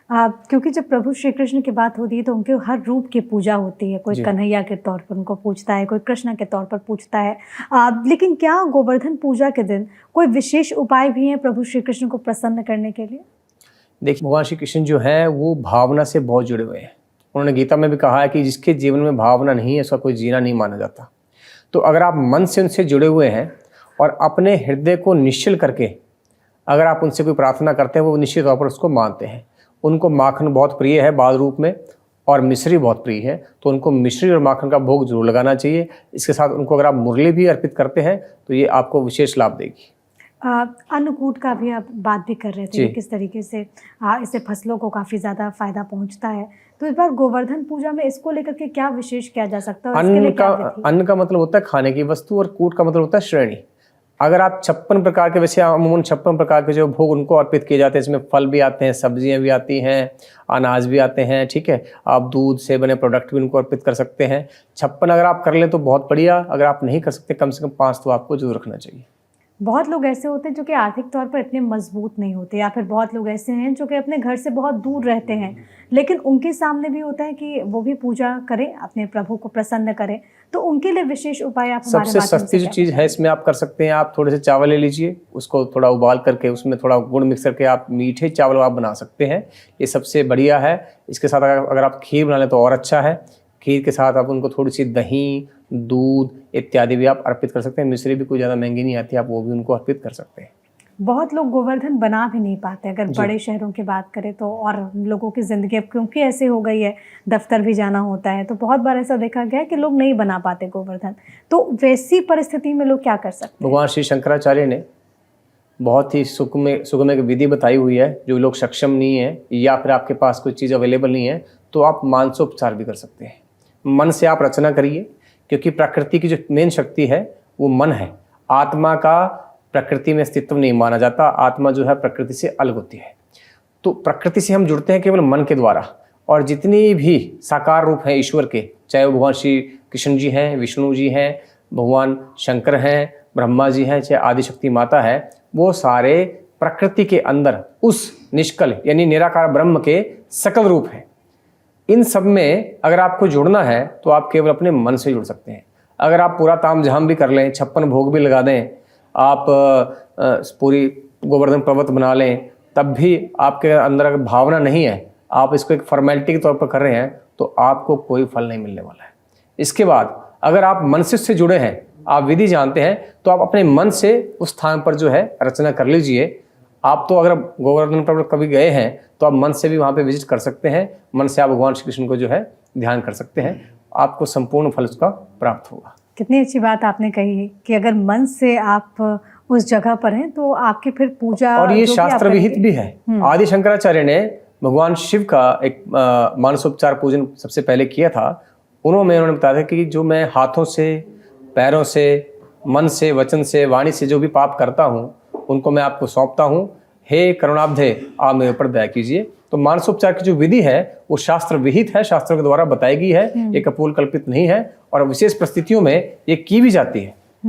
क्योंकि जब प्रभु श्री कृष्ण की बात होती है तो उनके हर रूप की पूजा होती है। कोई कन्हैया के तौर पर उनको पूजता है, कोई कृष्ण के तौर पर पूजता है। लेकिन क्या गोवर्धन पूजा के दिन कोई विशेष उपाय भी हैं प्रभु श्री कृष्ण को प्रसन्न करने के लिए? देखिए, भगवान श्री कृष्ण जो हैं वो भावना से बहुत जुड़े हुए हैं। उन्होंने गीता में भी कहा है कि जिसके जीवन में भावना नहीं है उसका कोई जीना नहीं माना जाता। तो अगर आप मन से उनसे जुड़े हुए हैं और अपने हृदय को निश्चल करके अगर आप उनसे कोई प्रार्थना करते हैं, वो निश्चित तौर पर उसको मानते हैं। उनको माखन बहुत प्रिय है बाल रूप में और मिश्री बहुत प्रिय है, तो उनको मिश्री और माखन का भोग जरूर लगाना चाहिए। इसके साथ उनको अगर आप मुरली भी अर्पित करते हैं तो ये आपको विशेष लाभ देगी। अन्नकूट का भी आप बात भी कर रहे थे, किस तरीके से इससे फसलों को काफ़ी ज़्यादा फायदा पहुंचता है। तो इस बार गोवर्धन पूजा में इसको लेकर के क्या विशेष किया जा सकता है? अन्न का मतलब होता है खाने की वस्तु और कूट का मतलब होता है श्रेणी। अगर आप 56 प्रकार के, वैसे अमूमन 56 प्रकार के जो भोग उनको अर्पित किए जाते हैं, इसमें फल भी आते हैं, सब्जियां भी आती हैं, अनाज भी आते हैं, ठीक है। आप दूध से बने प्रोडक्ट भी उनको अर्पित कर सकते हैं। 56 अगर आप कर लें तो बहुत बढ़िया, अगर आप नहीं कर सकते कम से कम 5 तो आपको जरूर रखना चाहिए। बहुत लोग ऐसे होते हैं जो कि आर्थिक तौर पर इतने मजबूत नहीं होते, या फिर बहुत लोग ऐसे हैं जो कि अपने घर से बहुत दूर रहते हैं, लेकिन उनके सामने भी होता है कि वो भी पूजा करें, अपने प्रभु को प्रसन्न करें। तो उनके लिए विशेष उपाय आप हमारे सबसे सस्ती जो चीज़ है इसमें आप कर सकते हैं, आप थोड़े से चावल ले लीजिए, उसको थोड़ा उबाल करके उसमें थोड़ा गुड़ मिक्स करके आप मीठे चावल आप बना सकते हैं। ये सबसे बढ़िया है। इसके साथ अगर आप खीर बना लें तो और अच्छा है। खीर के साथ आप उनको थोड़ी सी दही, दूध इत्यादि भी आप अर्पित कर सकते हैं। मिश्री भी कोई ज़्यादा महंगी नहीं आती, आप वो भी उनको अर्पित कर सकते हैं। बहुत लोग गोवर्धन बना भी नहीं पाते, अगर बड़े शहरों की बात करें तो, और लोगों की ज़िंदगी अब क्योंकि ऐसे हो गई है, दफ्तर भी जाना होता है, तो बहुत बार ऐसा देखा गया है कि लोग नहीं बना पाते गोवर्धन। तो वैसी परिस्थिति में लोग क्या कर सकते हैं? भगवान श्री शंकराचार्य ने बहुत ही सुगम एक विधि बताई हुई है। जो लोग सक्षम नहीं है या फिर आपके पास कोई चीज़ अवेलेबल नहीं है तो आप मानसोपचार भी कर सकते हैं। मन से आप रचना करिए, क्योंकि प्रकृति की जो मेन शक्ति है वो मन है। आत्मा का प्रकृति में अस्तित्व नहीं माना जाता। आत्मा जो है प्रकृति से अलग होती है। तो प्रकृति से हम जुड़ते हैं केवल मन के द्वारा। और जितनी भी साकार रूप हैं ईश्वर के, चाहे वो भगवान श्री कृष्ण जी हैं, विष्णु जी हैं, भगवान शंकर हैं, ब्रह्मा जी हैं, चाहे आदिशक्ति माता है, वो सारे प्रकृति के अंदर उस निष्कल यानी निराकार ब्रह्म के सकल रूप हैं। इन सब में अगर आपको जुड़ना है तो आप केवल अपने मन से जुड़ सकते हैं। अगर आप पूरा तामझाम भी कर लें, 56 भोग भी लगा दें, आप पूरी गोवर्धन पर्वत बना लें, तब भी आपके अंदर अगर भावना नहीं है, आप इसको एक फॉर्मेलिटी के तौर पर कर रहे हैं, तो आपको कोई फल नहीं मिलने वाला है। इसके बाद अगर आप मन से जुड़े हैं, आप विधि जानते हैं, तो आप अपने मन से उस स्थान पर जो है रचना कर लीजिए। आप तो अगर गोवर्धन पर्वत कभी गए हैं तो आप मन से भी वहाँ पे विजिट कर सकते हैं। मन से आप भगवान श्री कृष्ण को जो है ध्यान कर सकते हैं, आपको संपूर्ण फल उसका प्राप्त होगा। कितनी अच्छी बात आपने कही कि अगर मन से आप उस जगह पर हैं तो आपकी फिर पूजा, और ये शास्त्र विहित भी है। आदि शंकराचार्य ने भगवान शिव का एक मानसोपचार पूजन सबसे पहले किया था। उन्होंने बताया था कि जो मैं हाथों से, पैरों से, मन से, वचन से, वाणी से जो भी पाप करता हूँ उनको मैं आपको सौंपता हूँ। हे करुणाब्धे, आप मेरे ऊपर दया कीजिए। तो मानसोपचार की जो विधि है वो शास्त्र विहित है, शास्त्रों के द्वारा बताई गई है, ये कपोल कल्पित नहीं है, और विशेष परिस्थितियों में ये की भी जाती है।